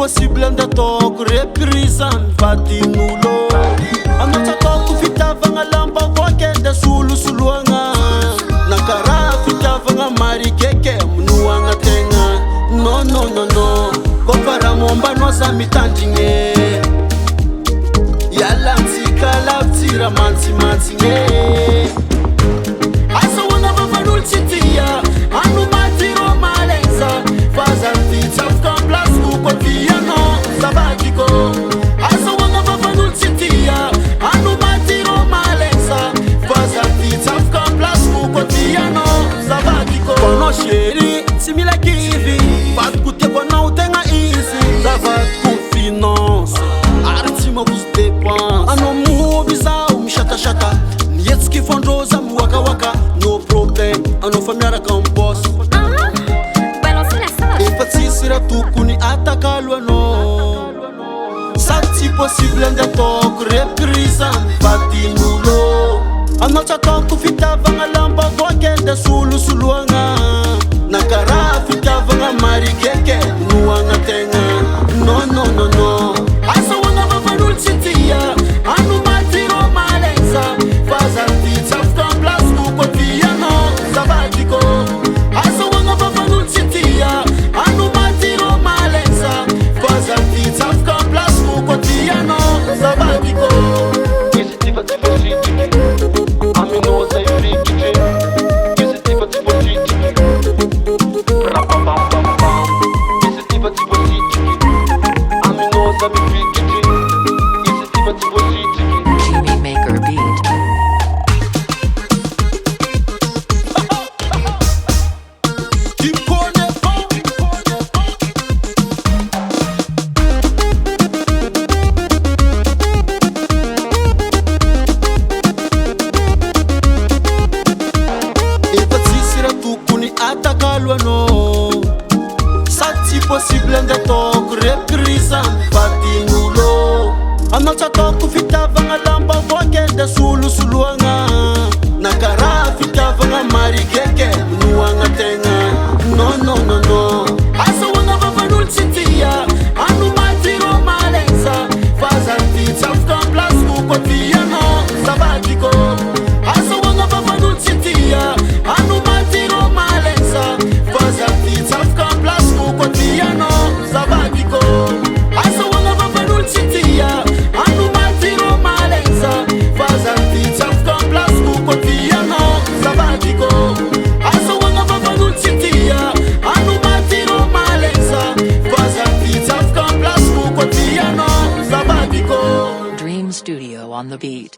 possible andataoko reprise mivatin'olo anatsatako fitiavagna lamba voakende solosoloagna na karaha fitiavagna marikeke minoagna tegna non kofa raha mombanao za mitandrigny ialantsika lavitsy raha mantsimantsiny azahoagna vavan'olo tsy tia anomatiro malenza fa zany tsafoka amplasyko koa tianao zavakiko azahoagna vavan'olo tsy tia anomatiro malenza fa zany tsafoka amplasyko koa tianao zavakiko anao chéri tsy mila kivy vatiko tiako anao tegna izy zavatiko finance ary tsy marozy dépense anao moby zao misatashata mihetsiky fandroza miwakawaka no problème anao fa miaraka ambosy efa tsisy raha tokony atakalo anao sady tsy possible ande ataoko reprise mivatin'olo anao tsy ataoko fitiavagna lamba voakende solosoloagna na karaha fitiavagna marikeke noagna tegna non azahoagna vavan'olo tsy tia anomatiro malenza fa zany tsafoka amplasyko koa tianao zavakiko azahoagna vavan'olo tsy tia anomatiro malenza fa zany tsafoka amplasyko koa tianao zavakiko izy tiva tsy voatritiky aminao zay frikitry izy tiva tsy voatritiky rapapapapam izy tiva tsy voatritiky aminao za mifikitry izy tiva tsy voatritiky Jimmy Maker Beat. efa tsisy raha tokony atakalo anao sady tsy possible ande ataoko reprise mivatin'olo anao tsy ataoko fitiavagna lamba voakende solosoloagna na karaha fitiavagna marikeke minoagna tegna non azahoagna vavan'olo tsy tia anomatiro malenza fa zany tsafoka amplasyko koa tianao zavakiko azahoagna vavan'olo tsy tia anomatiro malenza fa zany tsafoka amplasyko koa tianao zavakiko azahoagna vavan'olo tsy tia anomatiro malenza fa zany tsafoka amplasyko koa tianao zavakiko azahoagna vavan'olo tsy tia anomatiro malenza fa zany tsafoka amplasyko koa tianao zavakiko Dream Studio on the beat.